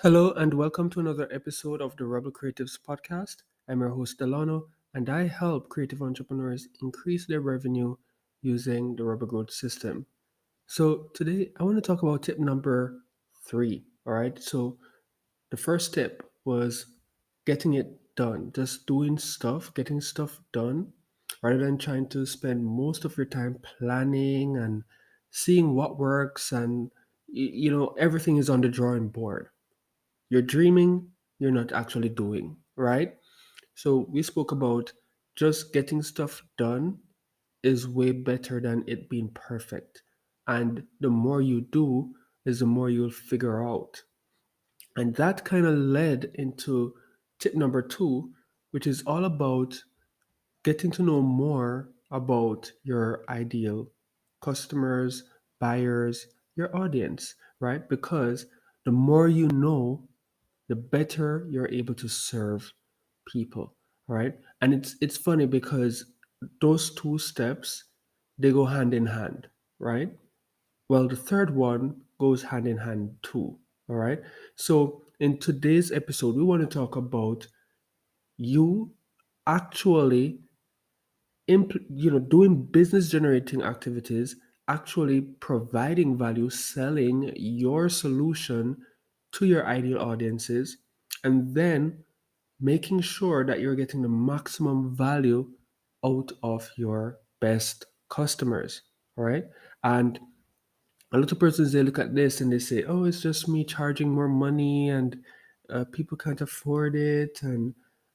Hello and welcome to another episode of the Rebel Creatives podcast. I'm your host Delano and I help creative entrepreneurs increase their revenue using the Rebel Growth system. So today I want to talk about tip number 3. All right. So the first tip was getting it done, just doing stuff, getting stuff done rather than trying to spend most of your time planning and seeing what works and everything is on the drawing board. You're dreaming, you're not actually doing, right? So we spoke about just getting stuff done is way better than it being perfect. And the more you do, is the more you'll figure out. And that kind of led into tip number 2, which is all about getting to know more about your ideal customers, buyers, your audience, right? Because the more you know, the better you're able to serve people, right? And it's funny because those two steps they go hand in hand, right? Well, the third one goes hand in hand too, all right? So in today's episode, we want to talk about you actually doing business generating activities, actually providing value, selling your solution to your ideal audiences, and then making sure that you're getting the maximum value out of your best customers. All right. And a lot of persons, they look at this and they say, oh, it's just me charging more money and people can't afford it. And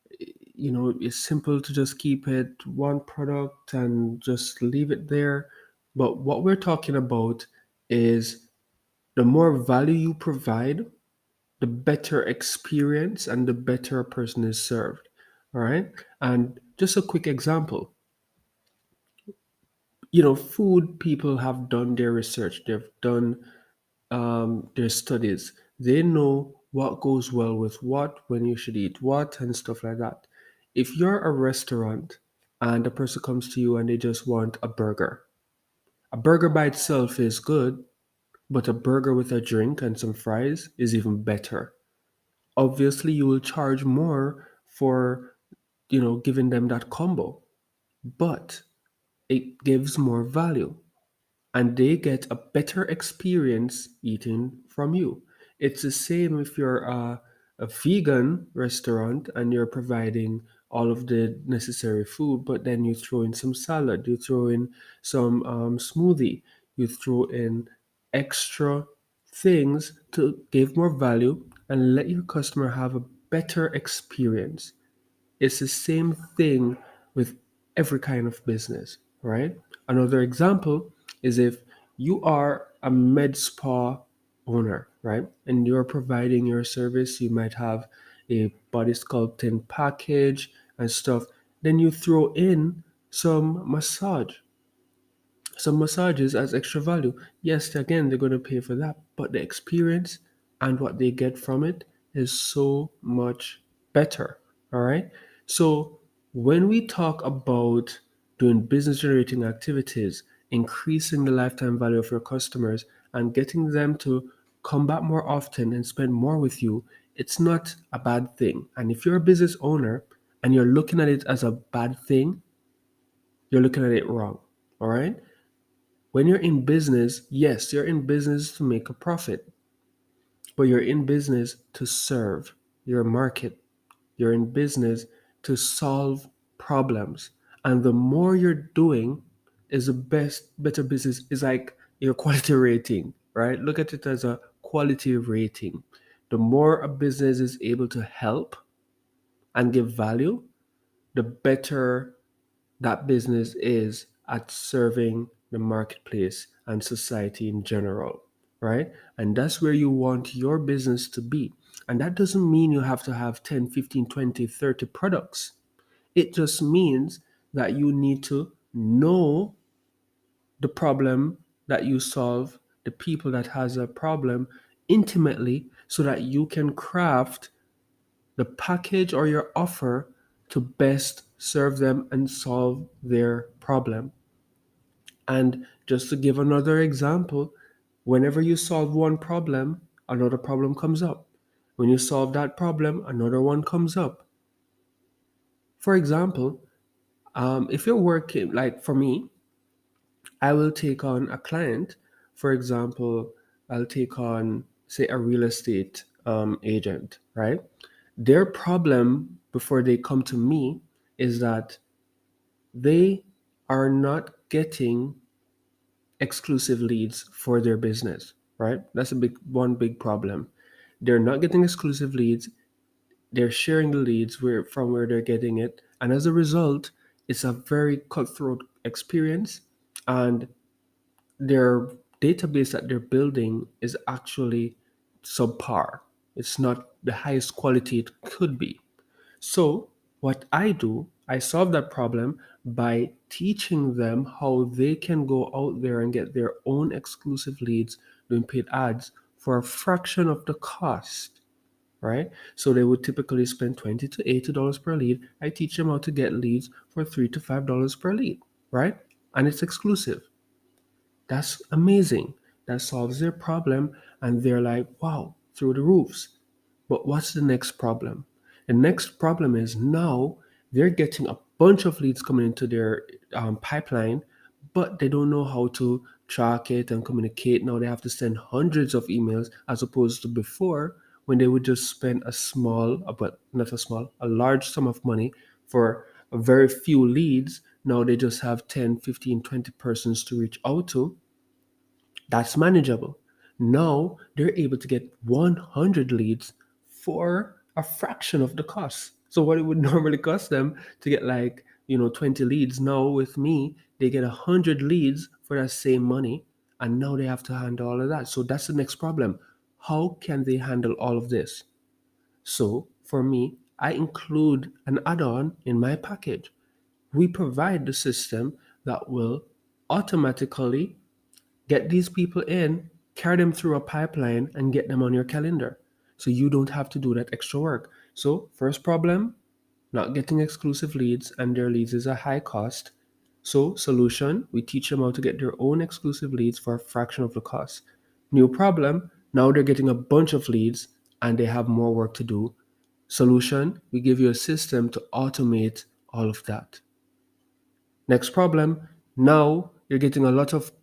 it's simple to just keep it one product and just leave it there. But what we're talking about is the more value you provide, the better experience and the better a person is served. All right. And just a quick example, food people have done their research, they've done their studies. They know what goes well with what, when you should eat what, and stuff like that. If you're a restaurant and a person comes to you and they just want a burger by itself is good, but a burger with a drink and some fries is even better. Obviously, you will charge more for, giving them that combo, but it gives more value and they get a better experience eating from you. It's the same if you're a vegan restaurant and you're providing all of the necessary food, but then you throw in some salad, you throw in some smoothie, you throw in extra things to give more value and let your customer have a better experience. It's the same thing with every kind of business, right? Another example is if you are a med spa owner, right? And you're providing your service, you might have a body sculpting package and stuff. Then you throw in some massage, some massages as extra value. Yes, again, they're going to pay for that, but the experience and what they get from it is so much better. All right. So when we talk about doing business generating activities, increasing the lifetime value of your customers, and getting them to come back more often and spend more with you, it's not a bad thing. And if you're a business owner and you're looking at it as a bad thing, you're looking at it wrong. All right. When you're in business, yes, you're in business to make a profit, but you're in business to serve your market. You're in business to solve problems. And the more you're doing is the better business is like your quality rating, right? Look at it as a quality rating. The more a business is able to help and give value, the better that business is at serving the marketplace and society in general, right? And that's where you want your business to be. And that doesn't mean you have to have 10, 15, 20, 30 products. It just means that you need to know the problem that you solve, the people that has a problem intimately so that you can craft the package or your offer to best serve them and solve their problem. And just to give another example, whenever you solve one problem, another problem comes up. When you solve that problem, another one comes up. For example, if you're working, like for me, I will take on a client. For example, I'll take on, say, a real estate agent, right? Their problem before they come to me is that they are not getting exclusive leads for their business, right? That's a big problem. They're not getting exclusive leads. They're sharing the leads from where they're getting it, and as a result, it's a very cutthroat experience, and their database that they're building is actually subpar. It's not the highest quality it could be. So, what I do, I solve that problem by teaching them how they can go out there and get their own exclusive leads doing paid ads for a fraction of the cost, right? So they would typically spend $20 to $80 per lead. I teach them how to get leads for $3 to $5 per lead, right? And it's exclusive. That's amazing. That solves their problem, and they're like, wow, through the roofs. But what's the next problem? The next problem is now they're getting a bunch of leads coming into their pipeline, but they don't know how to track it and communicate. Now they have to send hundreds of emails as opposed to before when they would just spend a small, but not a small, a large sum of money for a very few leads. Now they just have 10, 15, 20 persons to reach out to. That's manageable. Now they're able to get 100 leads for a fraction of the cost. So what it would normally cost them to get, like, 20 leads, now with me, they get 100 leads for that same money, and now they have to handle all of that. So that's the next problem. How can they handle all of this? So for me, I include an add-on in my package. We provide the system that will automatically get these people in, carry them through a pipeline, and get them on your calendar. So you don't have to do that extra work. So, first problem, not getting exclusive leads, and their leads is a high cost. So, solution, we teach them how to get their own exclusive leads for a fraction of the cost. New problem, now they're getting a bunch of leads and they have more work to do. Solution, we give you a system to automate all of that. Next problem, now you're getting a lot of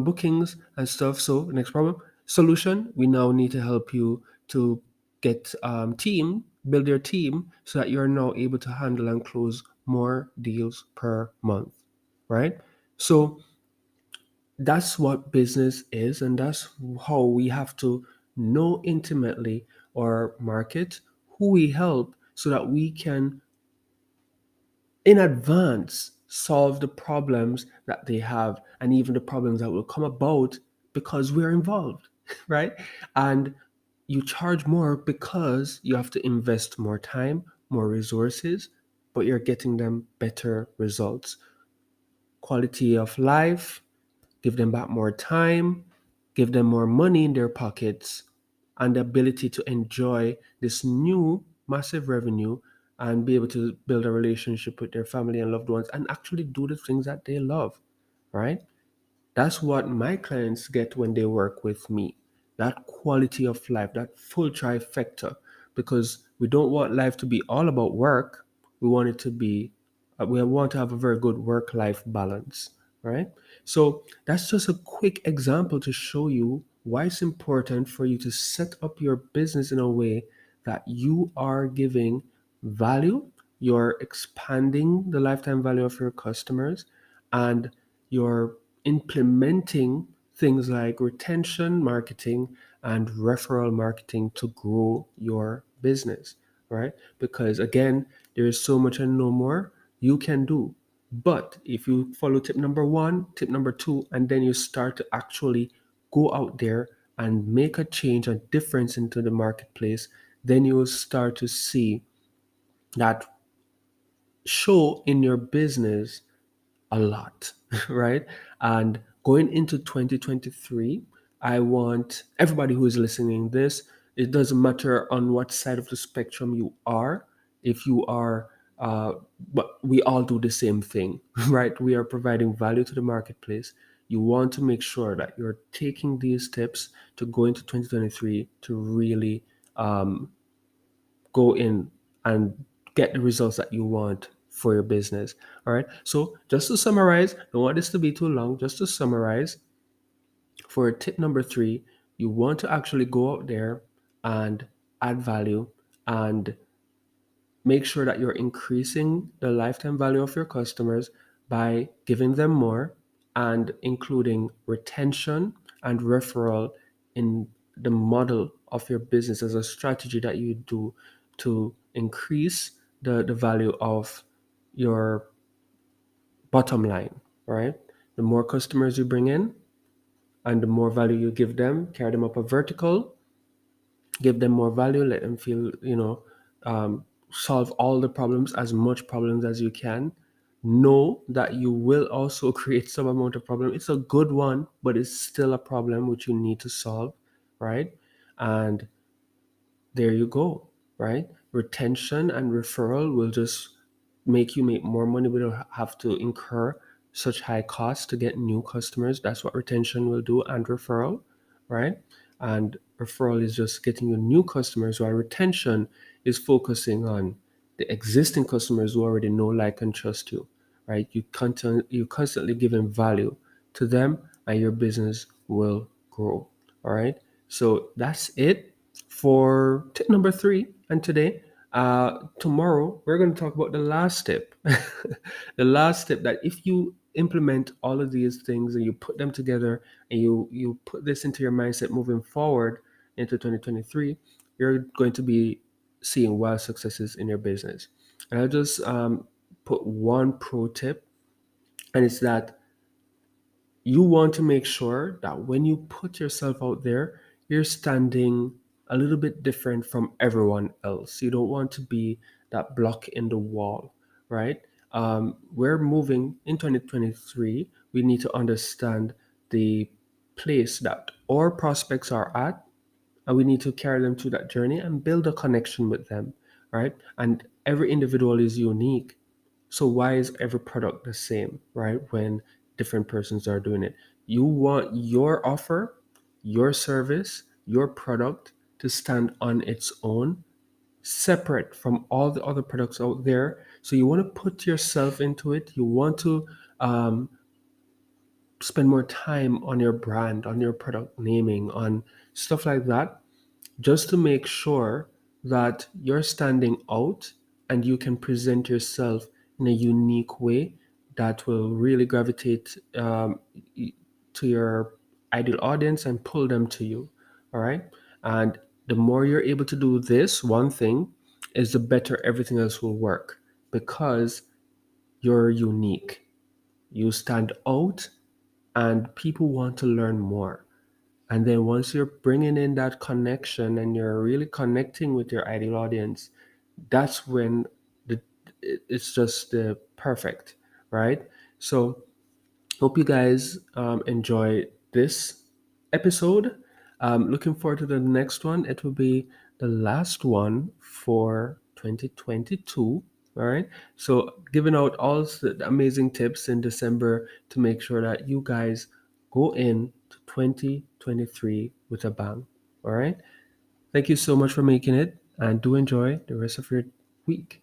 bookings and stuff. So next problem, solution, we now need to help you to get build your team so that you're now able to handle and close more deals per month, right? So that's what business is, and that's how we have to know intimately our market, who we help, so that we can in advance solve the problems that they have, and even the problems that will come about because we're involved, right? And you charge more because you have to invest more time, more resources, but you're getting them better results. Quality of life, give them back more time, give them more money in their pockets, and the ability to enjoy this new massive revenue and be able to build a relationship with their family and loved ones and actually do the things that they love, right? That's what my clients get when they work with me. That quality of life, that full trifecta, because we don't want life to be all about work. We want it to be, we want to have a very good work life balance, right? So that's just a quick example to show you why it's important for you to set up your business in a way that you are giving value, you're expanding the lifetime value of your customers, and you're implementing things like retention marketing and referral marketing to grow your business, right? Because again, there is so much and no more you can do. But if you follow tip number one, tip number two, and then you start to actually go out there and make a change, a difference into the marketplace, then you will start to see that show in your business a lot, right? And going into 2023, I want everybody who is listening this, it doesn't matter on what side of the spectrum you are, if you are, but we all do the same thing, right? We are providing value to the marketplace. You want to make sure that you're taking these tips to go into 2023 to really go in and get the results that you want for your business. All right. So just to summarize, don't want this to be too long. Just to summarize, for tip number 3, you want to actually go out there and add value and make sure that you're increasing the lifetime value of your customers by giving them more and including retention and referral in the model of your business as a strategy that you do to increase the value of your bottom line, right? The more customers you bring in and the more value you give them, carry them up a vertical, give them more value, let them feel, solve all the problems, as much problems as you can. Know that you will also create some amount of problem. It's a good one, but it's still a problem which you need to solve, right? And there you go, right? Retention and referral will just make you make more money. We don't have to incur such high costs to get new customers. That's what retention will do, and referral, right? And referral is just getting you new customers, while retention is focusing on the existing customers who already know, like, and trust you, right? You constantly giving value to them, and your business will grow. All right. So that's it for tip number 3. And today, tomorrow, we're going to talk about the last tip. The last tip, that if you implement all of these things and you put them together and you put this into your mindset moving forward into 2023, you're going to be seeing wild successes in your business. And I'll just put one pro tip, and it's that you want to make sure that when you put yourself out there, you're standing a little bit different from everyone else. You don't want to be that block in the wall, right? We're moving in 2023. We need to understand the place that our prospects are at, and we need to carry them through that journey and build a connection with them, right? And every individual is unique. So why is every product the same, right? When different persons are doing it, you want your offer, your service, your product to stand on its own, separate from all the other products out there. So you want to put yourself into it. You want to um, spend more time on your brand, on your product naming, on stuff like that, just to make sure that you're standing out and you can present yourself in a unique way that will really gravitate to your ideal audience and pull them to you. All right. And the more you're able to do this one thing, is the better everything else will work, because you're unique. You stand out and people want to learn more. And then once you're bringing in that connection and you're really connecting with your ideal audience, that's when the it's just the perfect, right? So hope you guys enjoy this episode. Looking forward to the next one. It will be the last one for 2022. All right. So giving out all the amazing tips in December to make sure that you guys go in to 2023 with a bang. All right. Thank you so much for making it, and do enjoy the rest of your week.